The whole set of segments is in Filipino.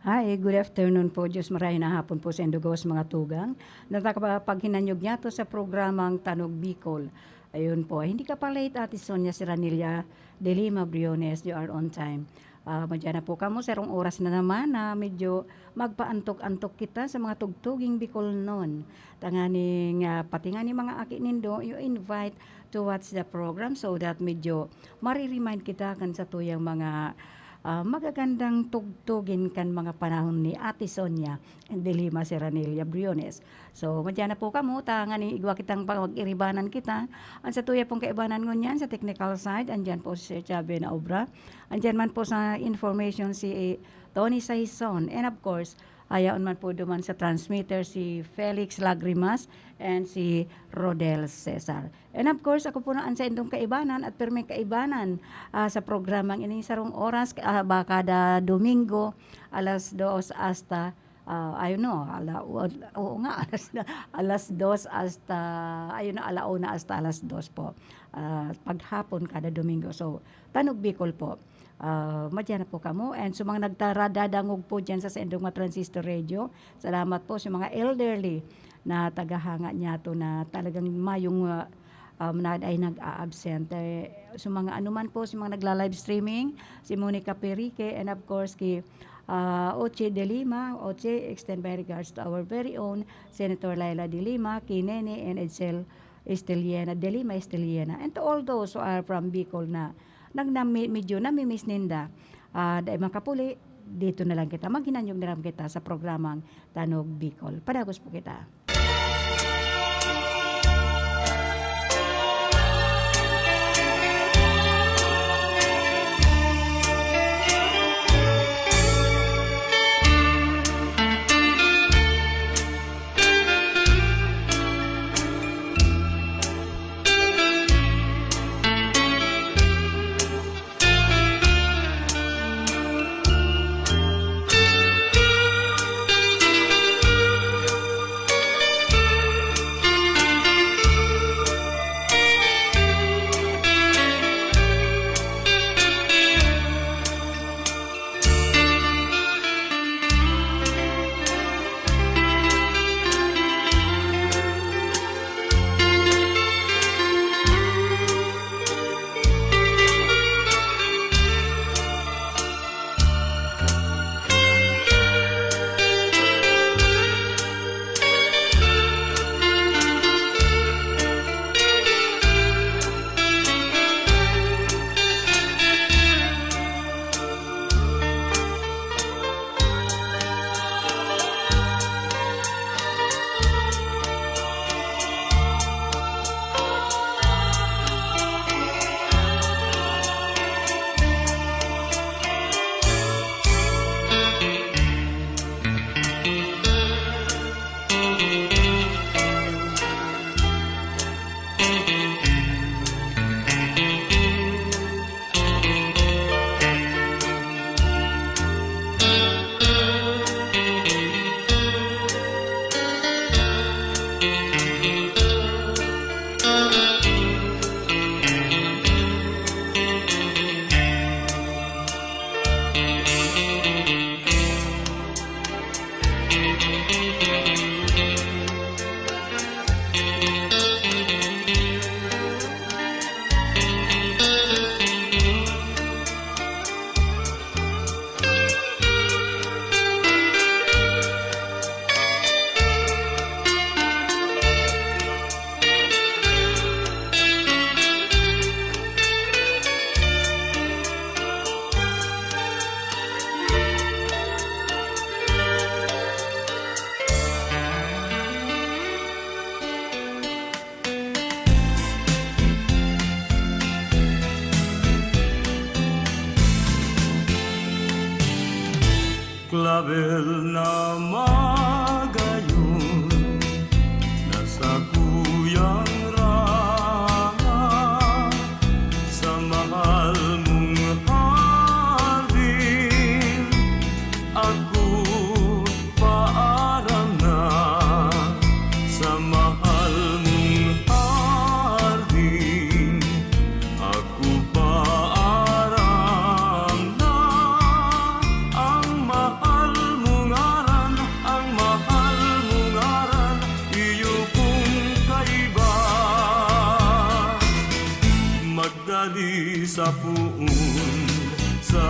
Hi, good afternoon po. Diyos maray na hapon po sa Indugos mga tugang. Nakapaghinanyog niya to sa programang Tanog Bicol. Ayun po, hindi ka pa late Ate Sonia Serranilla de Lima Briones, you are on time. Madyan na po kamo sa rong oras na naman na medyo magpaantok-antok kita sa mga tugtuging Bicol noon. Tanganing pati nga ni mga aki nindo, you invite to watch the program so that medyo mariremind kita kan sa tuyang mga magagandang tugtugin kan mga panahon ni Ate Sonia de Lima Serranilla Briones. So, madyan na po kamo, tangan ni igwa kitang pag-iribanan kita. Ang sa tuya pong kaibanan ngunyan sa technical side, andyan po si Chabe na obra. Andyan man po sa information si Tony Saison. And of course, ayaon man po duman sa transmitter si Felix Lagrimas and si Rodel Cesar. And of course, ako po naan sa indong kaibanan at perme kaibanan sa programang ini sarong oras kada Domingo alas 2 hasta alas 2 hasta alauna hasta alas 2 po. Paghapon kada Domingo. So, Tanog Bicol po. Madyan na po kamo. And so mga nagtaradadangog po dyan sa Sendong Transistor Radio. Salamat po sa mga elderly na tagahanga niya to na talagang mayong ay nag-a-absent. So mga anuman po, si mga nagla-live streaming, si Monica Perique, and of course, Oche de Lima. Oche, extend my regards to our very own Senator Laila de Lima, Kinene, and Edsel Esteliena, de Lima Esteliena. And to all those who are from Bicol na medyo namimiss ninda, dahil makapuli, dito na lang kita. Maghinanyog na lang kita sa programang Tanog Bicol. Padagos po kita. Clavel na magayon, nasa kuyang ranga, sa mahal mong hardin, ako paaram na, sa mahal mong hardin, ako paaram na, ang mahal mong aran, ang mahal mong aran, iyo kong kaiba. Magdali sa puon, sa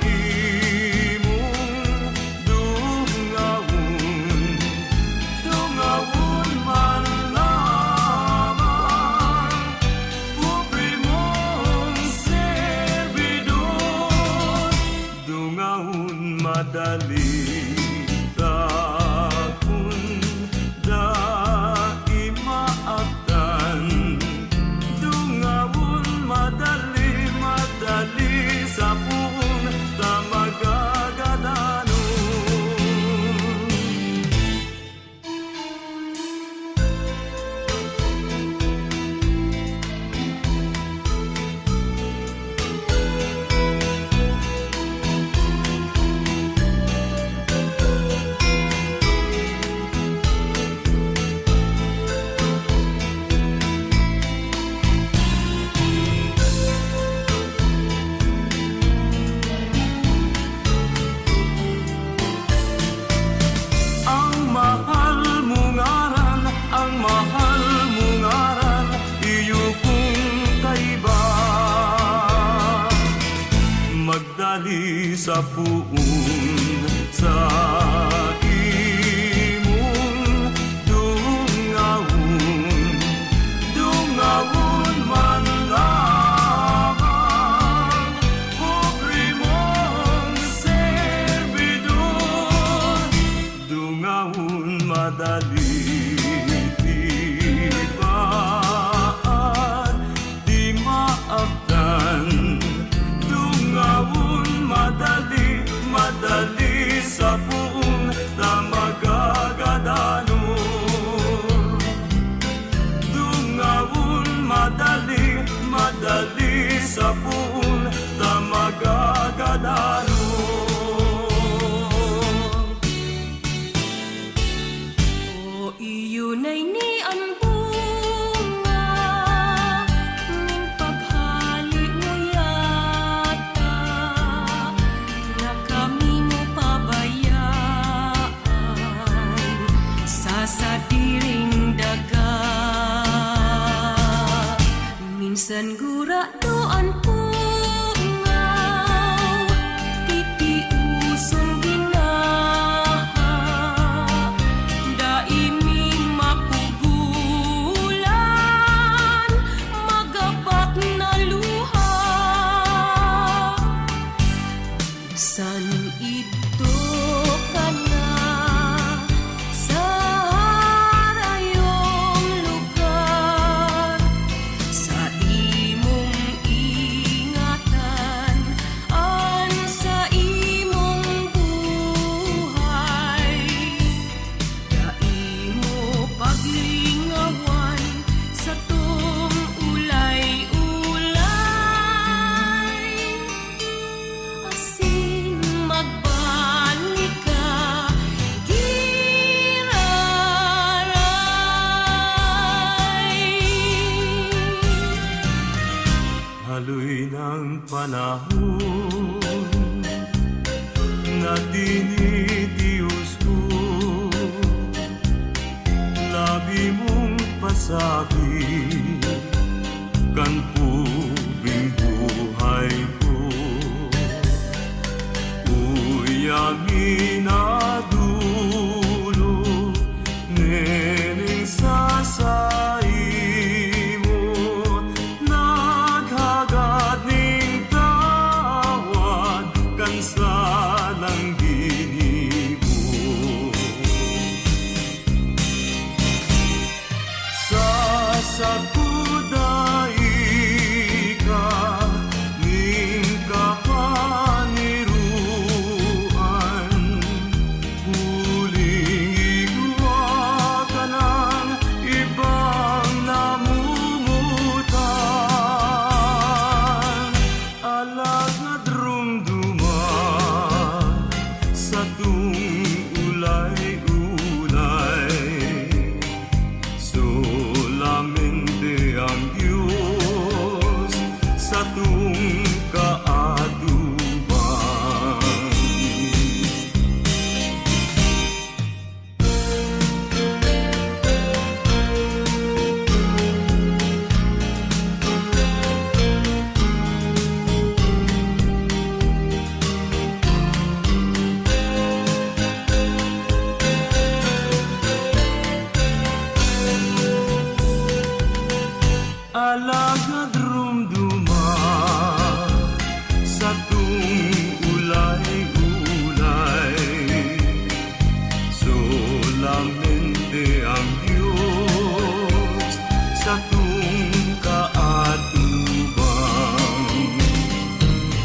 imong dungawon, dungawon man lamang, pobre mong servidor, dungawon madali takon dai maabtan, dungawon madali madali sa puon ta magagadanon. Ang mahal mong aran, ang mahal mong aran, iyo kong kaiba. Magdali sa puon, sa imong dungawon, dungawon man lamang, pobre mong servidor, dungawon madali tibaan, di maabtan, dungawon madali madali sa puon panahon na dinitius ko, labi mong pasabi kan pubing buhay ko. Uyami na dulo, neneng sasay mo, naghagad ning tawad kan salang ginibo. Sasakuday ka ning kapaniruan, huling igwa ka ng ibang namumutan. Alagad rumduman sa tung ulay-ulay, solamente ang Diyos sa tung kaatubang. Alagad rumduman sa tung ulay-ulay, solamente ang Diyos sa tung kaatubang.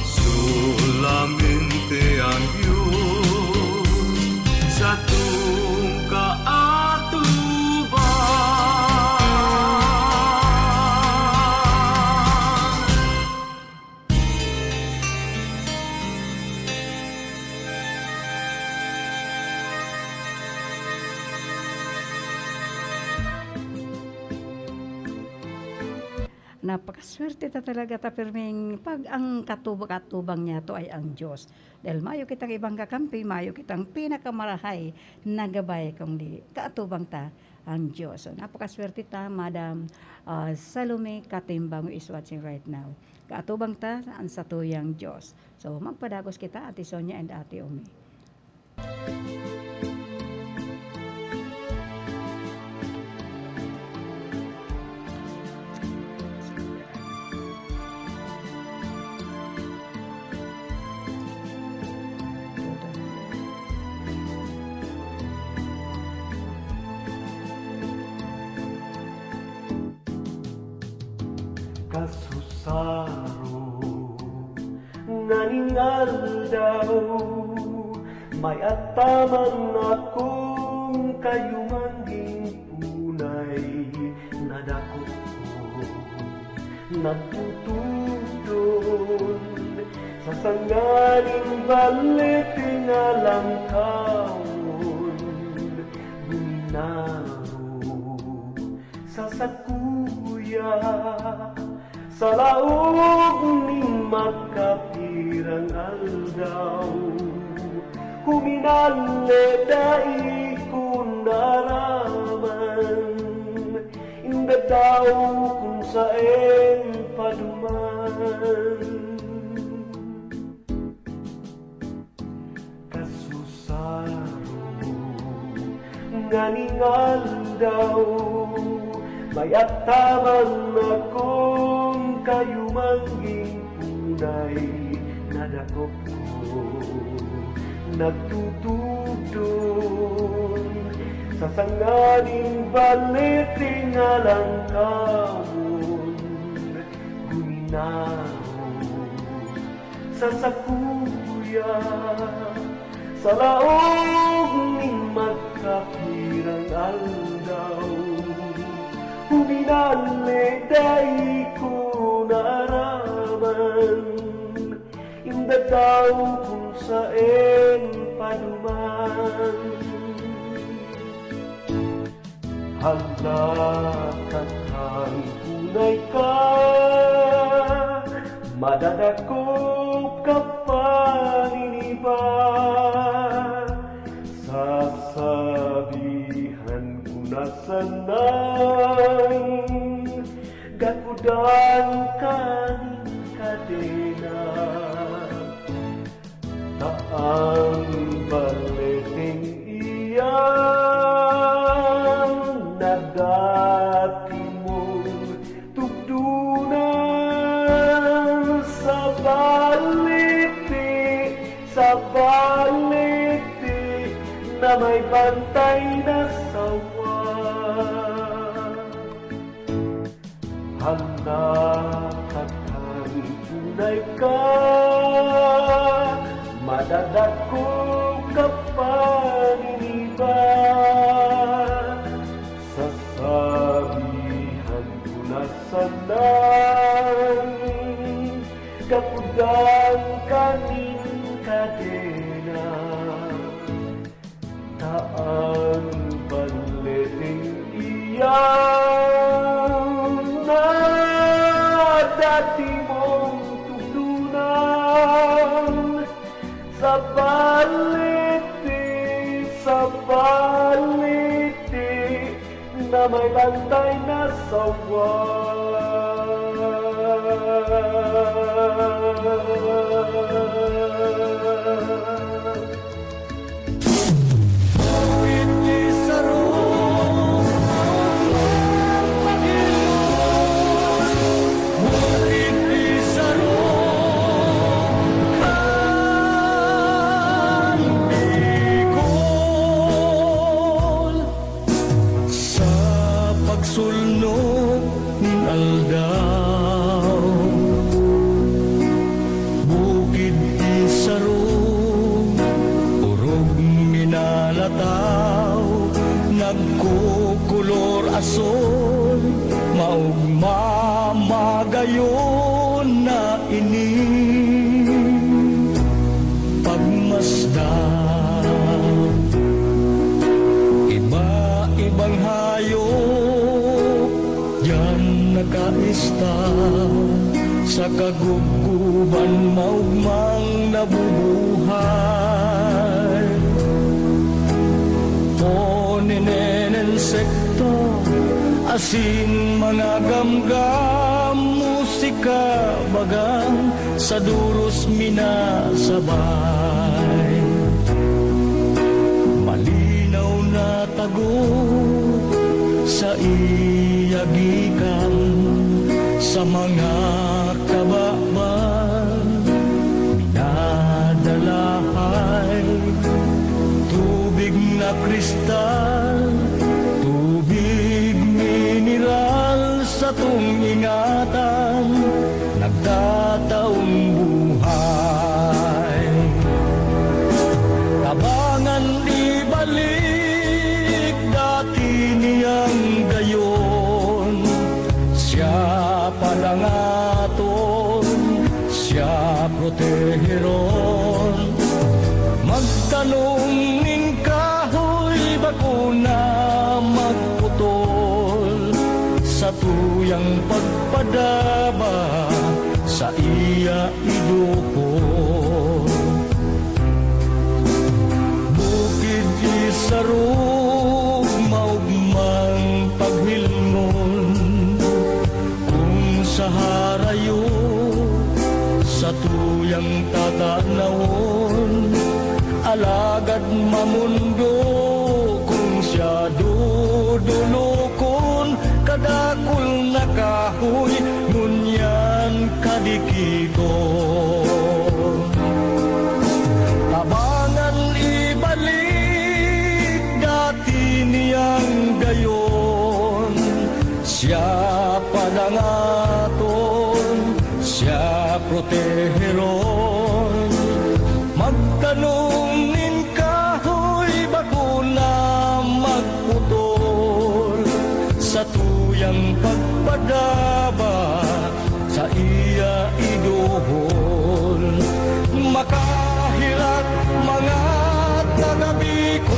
Solamente ang Diyos sa tung kaatubang. Napakaswerte ta talaga ta pirming pag ang katubang niya to ay ang Diyos. Dahil mayo kitang ibang kakampi, mayo kitang pinakamarahay na gabay kung di kaatubang ta ang Diyos. So, napakaswerte ta, Madam Salome Katimbang who is watching right now. Kaatubang ta ang satuyang Diyos. So magpadagos kita, Ate Sonia and Ate Omi. Kasusaro nga ningal daw, may ataman akong kayumanging punay na dako ko nagtutudon sa sanganing balit nga langkawon, guminaro sa sakuya sa laog ning makapirang aldaw, huminale dai ko naraman, inda daw kung saan paduman. Kasusaro nga ningal daw, may ataman akong kayumangging punay na dakop ko nagtutudon sa sanganing balit nga langkawon, guminaro sa sakuya sa laog ning magkapirang aldaw, huminale dai ko naraman, inda daw kung saan paduman. Hala kakang tunay ka, madadakop ka paniniba. Sasabihan ko na sanay, gakudan kaning kadena. Taang baleting iyan na dati mong tugtunan sa baliti na may bantay na sawa. Hanakakan tunay ka, madadako ka paniniba. Sasabihan ko na sanay, kapudan kaning kadena. Taan baleting iyan na dati mong tugtunan sa baliti na may bantay na sawa. Sulnog ng aldaw, bukid isarong, urog minalataw, nagkukulor asol, maugmamagayon na ini pagmasdan. Iba-ibang hayop yan nakaista sa kaguguban maugmang nabubuhay. Poninen insekto, asin mga gamgam, musika bagang sa duros minasabay. Malinaw na tago sa iyagikan sa mga kababan, minadalahay tubig na kristal, tubig mineral sa tung ingatan, nagtataong buhay. Tabangan ibalik dati niyang gayon, siya padangaton, siya proteheron. Magtanong ning kahoy bago na magputol, sa tuyang pagpadaba sa iya idukol. Bukid isarog maugmang paghilngon, kung sa harayo sa tuyang tatanawon, alagad mamundo kung siya dudulokon, kadakul na kahoy ngunyan kadikikon. Tabangan ibalik dati niyang gayon, siya padangaton, siya proteheron. Magtanong nin kahoy bago na magputol, sa tuyang pagpadaba sa iya iduhol. Makahirat mga taga-Bicol,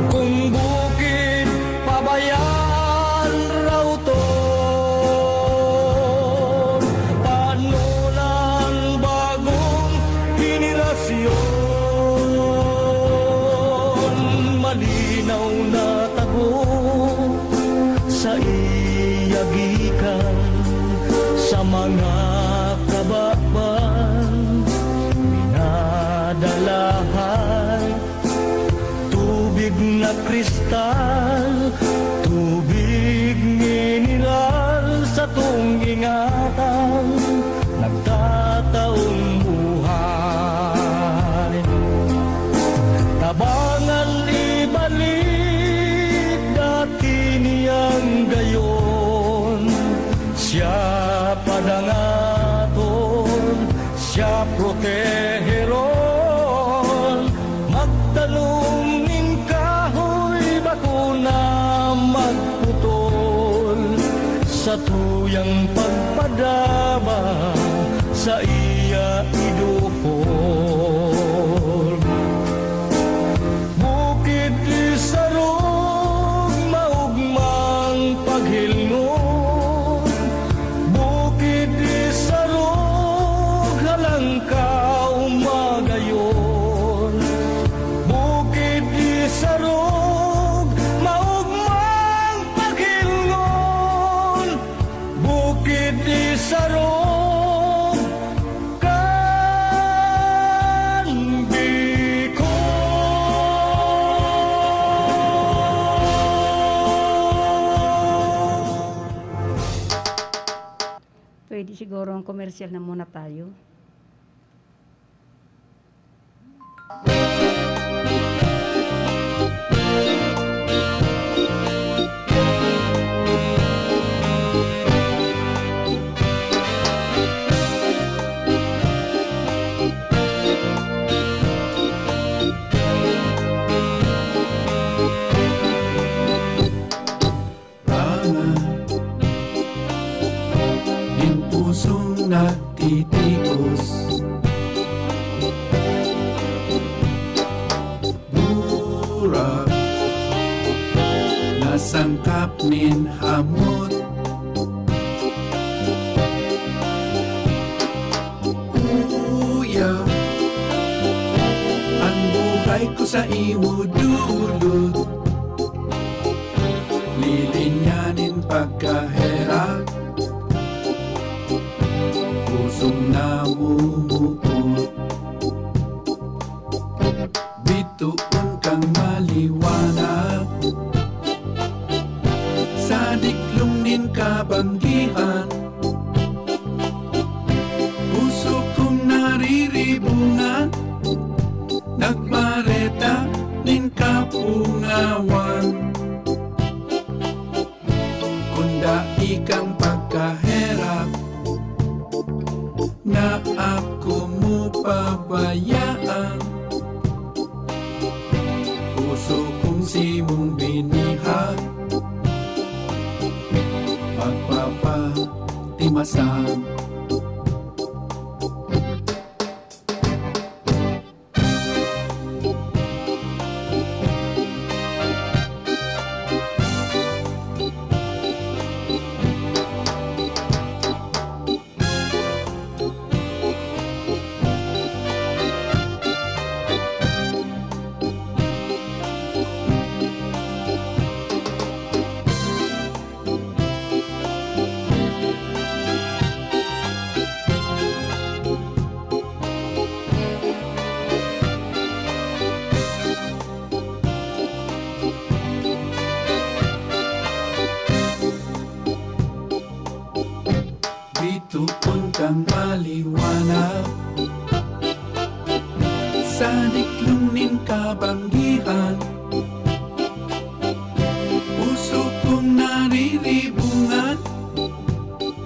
kung bukid pabayan raw to, na kristal, tubig mineral sa tuwing ingatan, nagtataong buhay. Tabangan ibalik dati niyang gayon, siya padangaton, siya proteheron, magtanong ning kahoy bakuna magputol, sa tuyang pagpadama sa iya iduhol. Bukid isarog maugmang paghilngon, bukid isarog halangkaw magayon, bukid isarog maugmang paghilngon, bukid isarog kan Bicol. Pwede siguro ang komersyal na muna tayo. Rana, yung pusong nagtitios, burak, nasangkap nin hamot, uya, ang buhay ko sa imo dulot, lilinyanin pagkaherak, pusong namumuot, bituon kang maliwanag, sa diklong nin kabanggihan, puso kong nariribungan, nagmareta nin kapungawan, kunda ikang pagkaherap, na ako mo pabayaan, puso kong simong binihag, pagpapatimasan. Bituon kang maliwanag, sa diklong nin kabanggihan, puso kong nariribungan,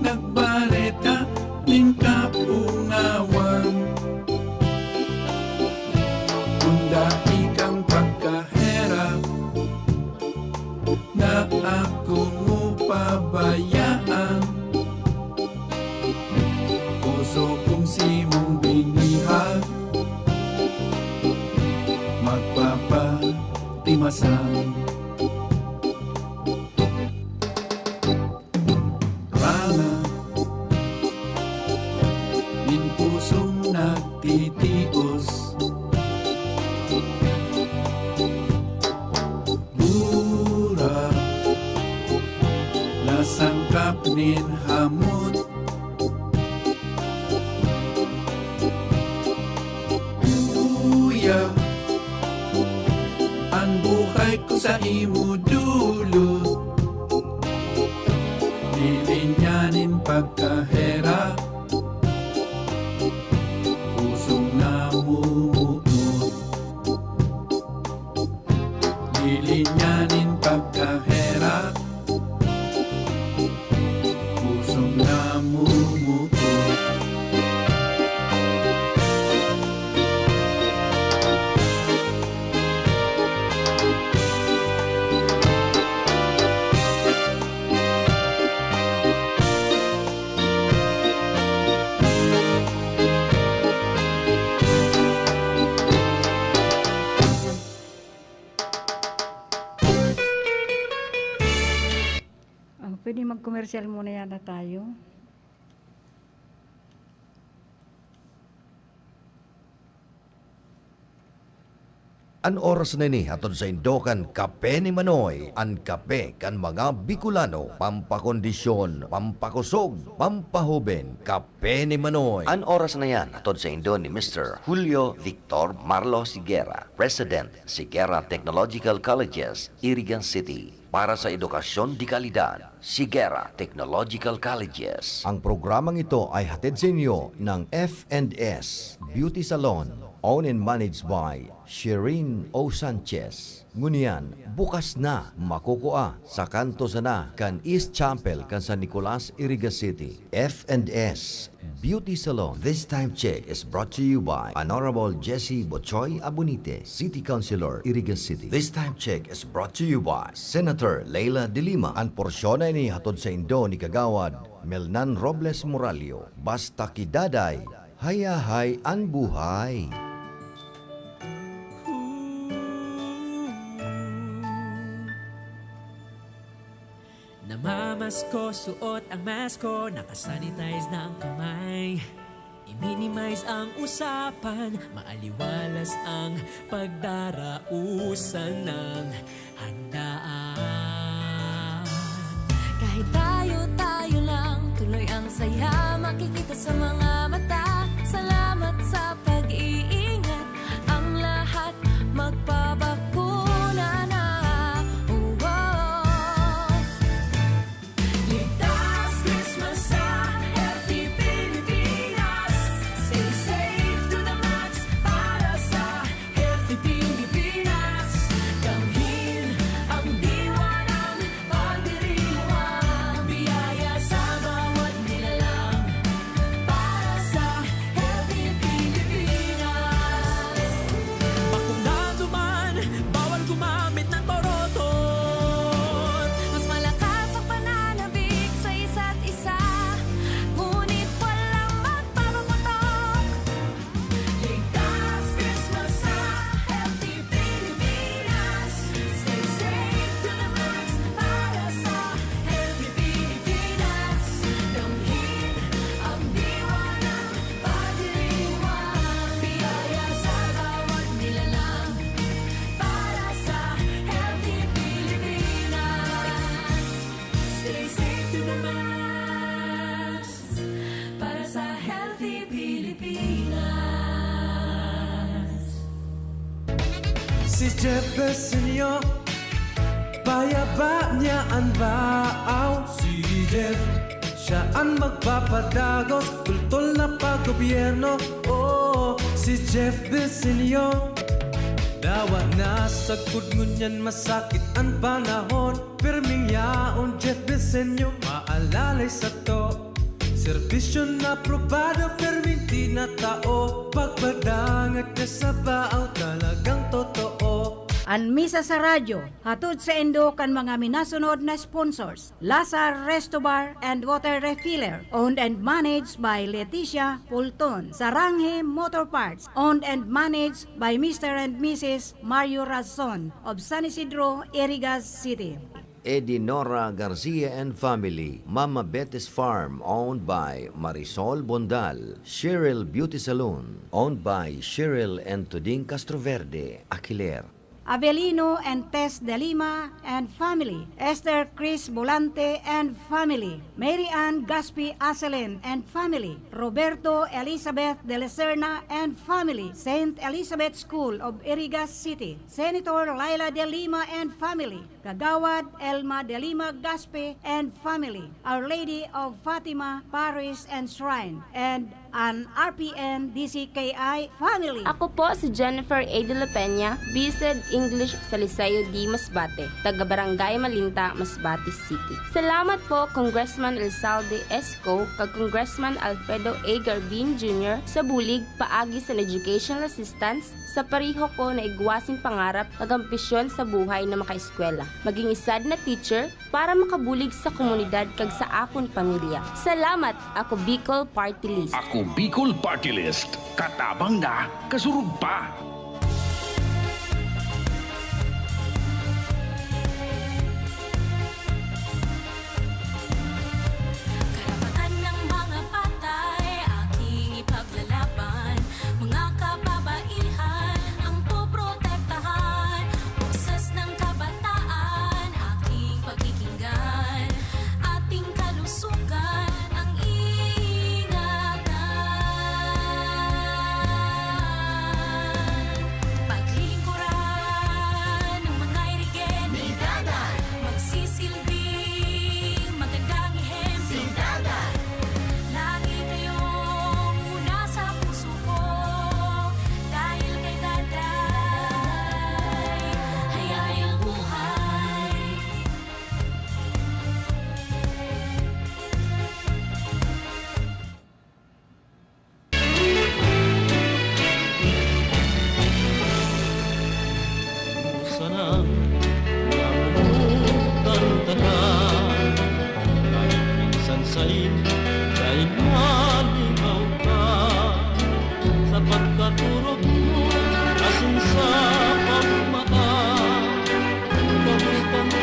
nagbareta nin kapungawan, kunda ikang pagkaherap, na ako mo pabayaan, puso kong simong binihag, magpapatimasan. Rana, nin pusong nagtitios, burak, nasangkap nin hamot, uya, ang buhay kung sa imo dulot. Lilinyanin pagkahera, pusong namumuot. Lilinyanin pagkahera, pusong namumuot. Pwede mag-commercial muna yata tayo. An oras na ni hatod sa Indokan Kape ni Manoy. An kape kan mga Bicolano. Pampakondisyon, pampakusog, pampahuben. Kape ni Manoy. An oras na yan, atod sa Indo ni Mr. Julio Victor Marlo Sigera, President, Sigera Technological Colleges, Irigan City. Para sa edukasyon di kalidad, Sigera Technological Colleges. Ang programang ito ay hatid sa inyo ng F&S Beauty Salon, owned and managed by Shireen O. Sanchez. Ngunyan, bukas na makukuha sa kanto sana kan East Chapel kan San Nicolas, Iriga City. F&S Beauty Salon. This time check is brought to you by Honorable Jesse Bochoy Abunite, City Councilor, Iriga City. This time check is brought to you by Senator Leila De Lima. Ang porsyon ay ni hatod sa Indo ni Kagawad Melnan Robles Moralio. Basta kidaday, hayahay ang buhay. Namamasko, suot ang masko, nakasanitize na ang kamay. I-minimize ang usapan, maaliwalas ang pagdarausan ng handaan. Kahit tayo lang, tuloy ang saya, makikita sa mga mata. Salamat sa pag-iingat, ang lahat magpabakuna na. Oh, oh. Ligtas Christmas sa Healthy Pilipinas. Stay safe to the max para sa Healthy Pilipinas. Damhin ang diwa ng pagdiriwang, biyaya sa bawat nilalang para sa Healthy Pilipinas. Bakunado man, bawal gumamit ng torotot. Mas malakas ang pananabik sa isa't isa, ngunit walang magpapaputok. Ligtas Christmas sa Healthy Pilipinas. Stay safe to the max para sa Healthy Pilipinas. Damhin ang diwa ng pagdiriwang, biyaya sa bawat nilalang para sa Healthy Pilipinas. Stay safe to the max para sa Healthy Pilipinas. Si Jeff Besenyo, bayaba niya ang baaw. Si Jeff, siya ang magpapadagos, tultol na paggobyerno. Oh, si Jeff Besenyo, dawa na sa ngunyan masakit ang panahon. Pirming yaon Jeff Besenyo, maalalay sa to. Serbisyo na probado, perming di na tao. Pagpadangat ka sa baaw, talagang totoo. An misa sa radyo, hatod sa Indo kan mga minasunod na sponsors. Lazar Resto Bar and Water Refiller, owned and managed by Leticia Pulton. Saranghe Motor Parts, owned and managed by Mr. and Mrs. Mario Razon of San Isidro, Irigas City. Edinora Garcia and Family, Mama Betes Farm, owned by Marisol Bondal. Cheryl Beauty Salon, owned by Cheryl and Tuding Castroverde, Aquiler. Avelino and Tess de Lima and family, Esther Chris Volante and family, Mary Ann Gaspi Aselen and family, Roberto Elizabeth de la Serna and family, St. Elizabeth School of Irigas City, Senator Laila de Lima and family, Kagawad Elma de Lima Gaspi and family, Our Lady of Fatima Parish and Shrine, and an RPN DCKI family. Ako po si Jennifer A. de la Peña, BSED English sa Liceo D. Masbate, taga Barangay Malinta, Masbate City. Salamat po Congressman Elsalde Esco kag Congressman Alfredo A. Garbin Jr. sa bulig paagi sa educational assistance sa pariho ko na igwasing pangarap kag ambisyon sa buhay na makaeskwela. Maging isad na teacher para makabulig sa komunidad kag sa akon pamilya. Salamat, ako Bicol Party List. Ako Bicol Party List. Katabang na, kasurug pa. Karapatan ng mga patay, aking ipaglalaban. Mga kababaihan, ang poprotektahan. Boses ng kabataan, aking pagkikinggan. Ating kalusugan, ang ingatan. Paglilingkuran ng mga irigen, magsisilbing magandang ihemplo. Lagi kayong una sa puso ko, dahil kay Daday, hayayang buhay. Sana namutan tanan kahit minsan sa'y kahit maligaw ka sa pagkaturog mo asin sa pagmata kamusta mo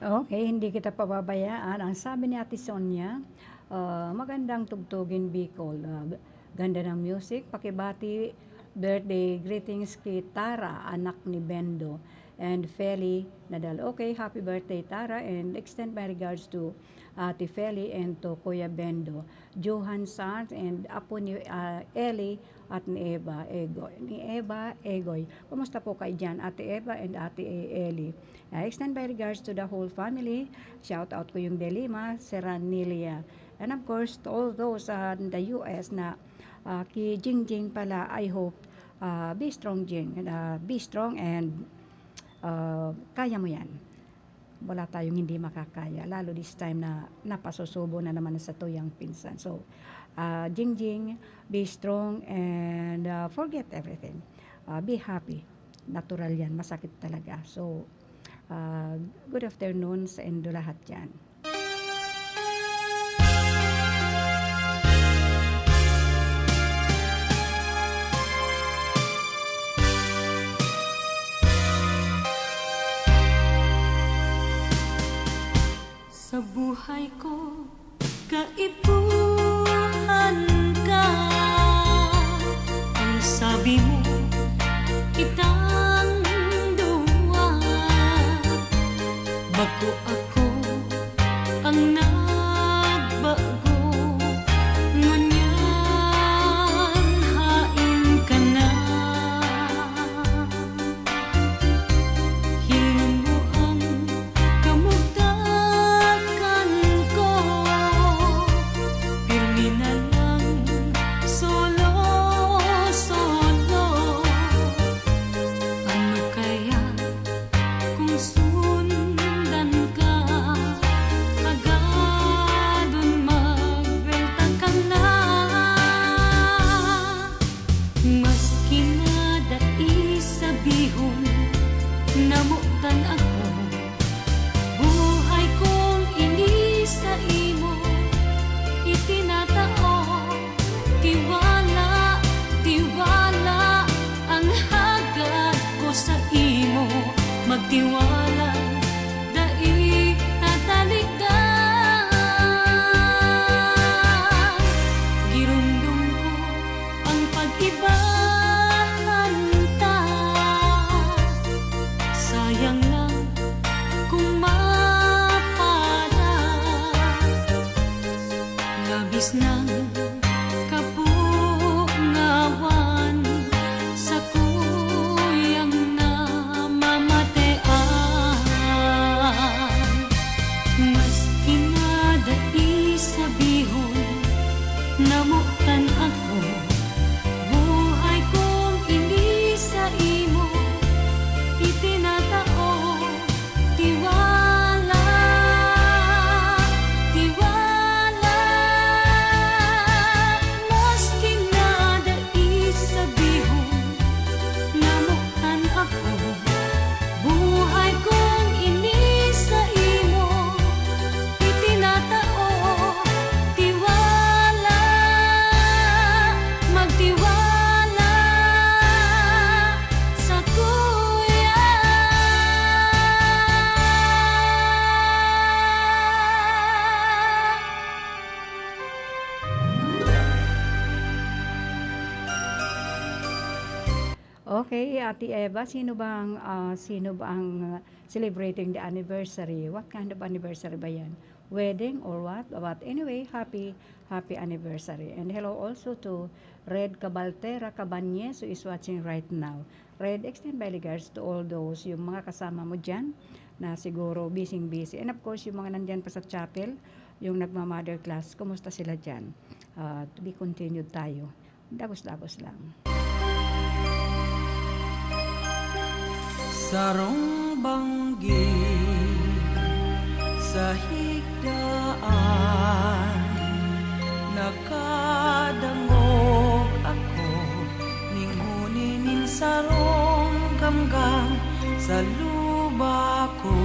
Okay, hindi kita pababayaan. Ang sabi ni Ate Sonia, magandang tugtugin Bicol. Ganda ng music. Pakibati, birthday greetings kay Tara, anak ni Bendo. And Feli Nadal. Okay, happy birthday Tara. And extend my regards to Ate Feli and to Kuya Bendo. Johan Sanz and apo ni Eli at ni Eva Egoy. Kumusta po kayo dyan, Ate Eva and Ate Eli? Extend my regards to the whole family. Shout out ko yung Delima, Seranilia, And of course, to all those in the US na ki Jingjing pala, I hope be strong, Jing. Be strong and kaya mo yan. Wala tayong hindi makakaya. Lalo this time na napasusubo na naman sa tuyang pinsan. So, Jingjing, be strong and forget everything. Be happy. Natural yan. Masakit talaga. So, good afternoon sa inyong lahat dyan. Sa buhay ko, kaipuhan ka. Ang sabi mo, kitang duwa. Bago ako ang nagbago, ngunyan hain ka na. Hiling mo ang kamugtakan ko, pirmi na lang solo-solo. Ano kaya kung sundan ka, agadon magbelta ka na. Maski na dai sabihon, namutan ako, buhay kong ini sa imo itinatao. Tiwala, tiwala ang hagad ko sa imo. Magtiwala, dai tataligan. Girundong ko ang pag-ibahan ta. Sayang lang kung mapala. Labis ng kapungawan sa kuyang namamatean. Maski na dai sabihon, namutan ako, buhay kong ini sa imo itinatao. Tiwala, tiwala. Maski na dai sabihon, namutan ako, buhay kong ini sa imo itinatao. Tiwala, magtiwala sa kuya. Okay, Ate Eva, sino ba ang celebrating the anniversary? What kind of anniversary ba yan? Wedding or what? But anyway, happy anniversary. And hello also to Red Cabaltera Cabanez who is watching right now. Red, extend my regards to all those, yung mga kasama mo dyan na siguro busy. And of course, yung mga nandyan pa sa chapel, yung nagma-mother class, kumusta sila dyan? To be continued tayo. Dagos-dagos lang. Sarong banggi sa higdaan, nakadangog ako, ningunin sarong gamgam sa luba ko.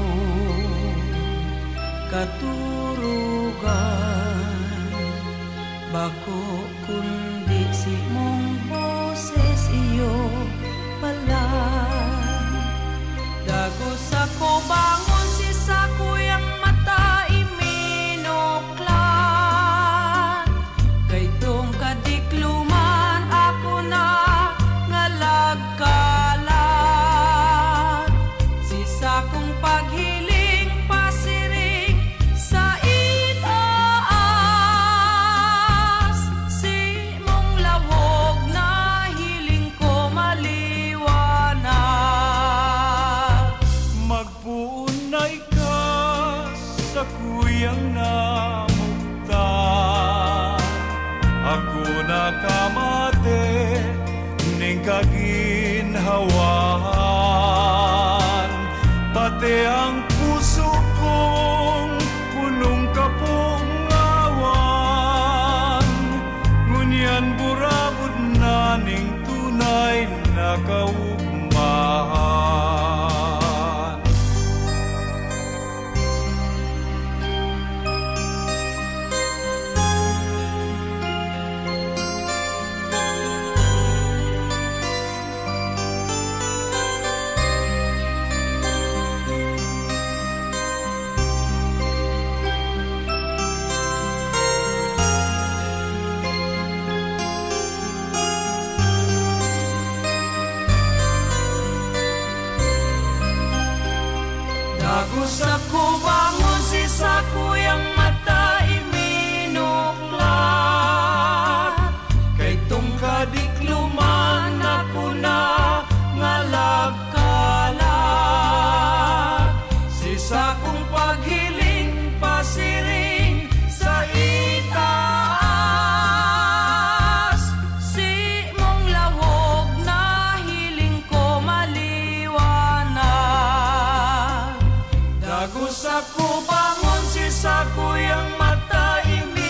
Katurugan bako kundi si mong boses iyo pala. Dagos ako bangon si sa kuyang mata iminoklan. Kay dong kadikluman ako na ngalagkalat. Si sa kong paghiling pasiring sa itaas. Si mong lawog na hiling ko maliwanag. Magpunay ka sa kuyang namugtan. ginhawahan. Pati ang puso kong punong kapungawan. Ngunyan burabod na ning tunay na kaugmahan. Dagos ako bangon si sakuyang mata iminuklat. Kay tungkadikluman ako na ngalagkalat. Si sakong paghiling pasiring sa itaas. Si mong lawog na hiling ko maliwanag. Dagos ako bangon si sakuyang mata iminuklat.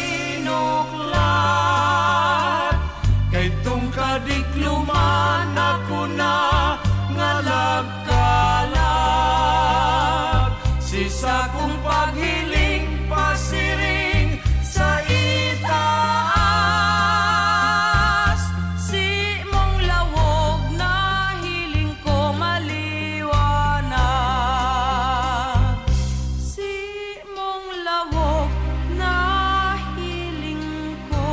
Kay tungkadikluman ako na ngalagkalag. Si sakong paghiling pasiring sa itaas. Si mong lawog na hiling ko maliwanag. Si mong lawog na hiling ko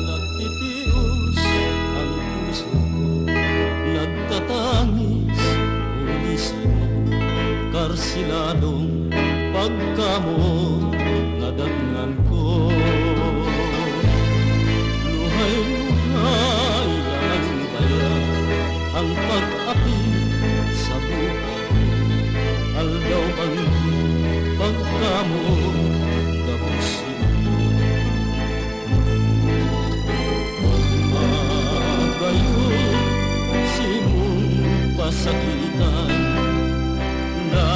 Nagtitios ang puso ko, nagtatangis, ulisin mo, karsiladong pagkamo, nadatngan ko. Luhay-luhay lang kaya ang pag-api sa buhay ko, aldaw ang pagkamo, gabusin gayon simong pasakitan na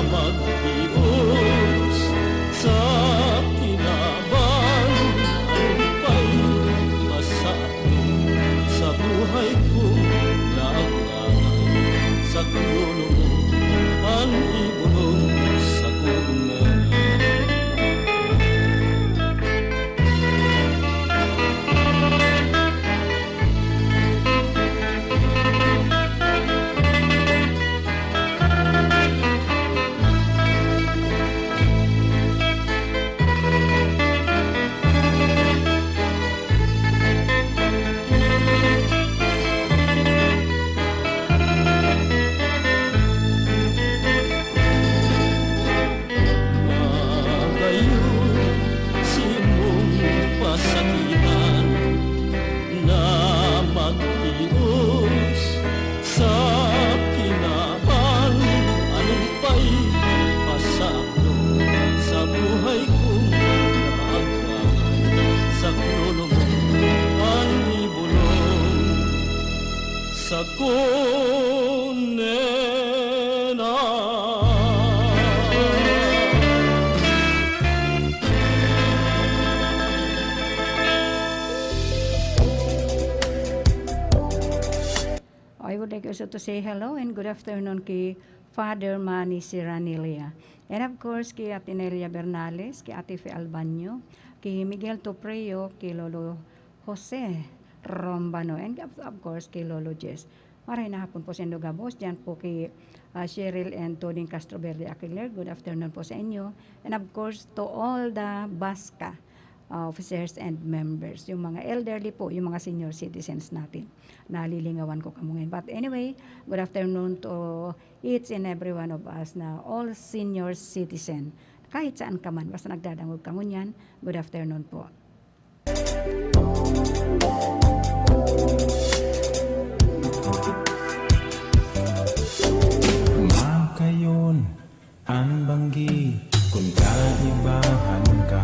magtios sa kinaban ang pa'y masako sa buhay ko na agangay sa kulong ang ibulong sa kumel. sa kunena. I would like also to say hello and good afternoon kay Father Manny Siranilia. And of course, kay Ate Nelia Bernales, kay Ate Fe Albanyo, kay Miguel Topreo, kay Lolo Jose Rombano, and of course, kay Lolo Jess. Maray na hapon po sa inyo, Gabos. Diyan po kay Cheryl and Toding Castroverde Aquiler. Good afternoon po sa inyo. And of course, to all the BASCA officers and members, yung mga elderly po, yung mga senior citizens natin. Nalilingawan ko kamungin. But anyway, good afternoon to each and every one of us na all senior citizen. kahit saan ka man, basta nagdadangog ka ngunyan. Good afternoon po. Makayon ang banggi kung kaibahan ka.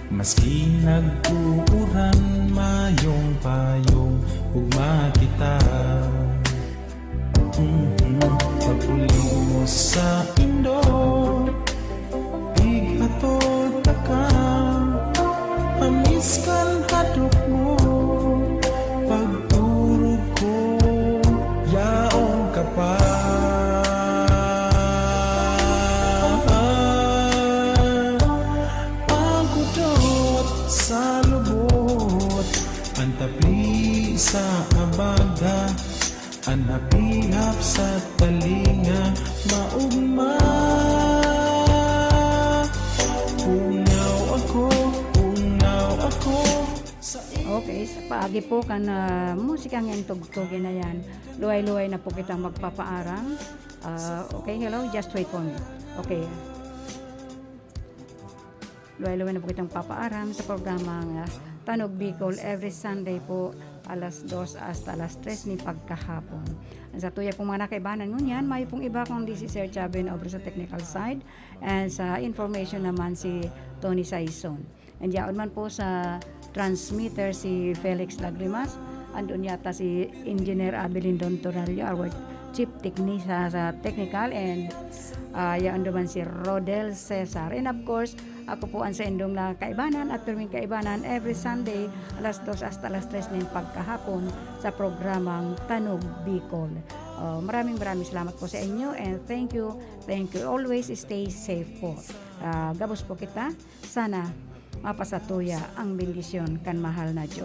Maski nagtuuran mayong payong ugma kita. Paguli mo sa indo, bighatod ka. Amis kan hadok mo, pagturog ko, yaong ka pa. Pagkudot sa lubot, ang tapli sa abaga, ang napilap sa talinga, maugma. Ungaw ako sa Okay, sa paagi po kan musika ng tugtugin na yan. Luway-luway na po kitang magpapaaram. Okay, hello, just wait for me. Okay. Luway-luway na po kitang papaaram sa programang Tanog Bicol every Sunday po alas 2 hasta alas 3 ni pagkahapon. Sa tuya pong mga nakaibanan ngunyan, may pong iba kung di si Sir Chabin over sa technical side and sa information naman si Tony Saison. And yaon man po sa transmitter si Felix Lagrimas, andun yata si Engineer Abelin Don Torallo, our chief technician sa technical, and yaon naman si Rodel Cesar. And of course, ako po ang sa indong na kaibanan at tuwing kaibanan every Sunday alas 2 hasta alas 3 ng pagkahapon sa programang Tanog Bicol. Maraming salamat po sa inyo and thank you always stay safe po. Gabos po kita, sana mapasatuya ang bendisyon kan mahal na Diyos.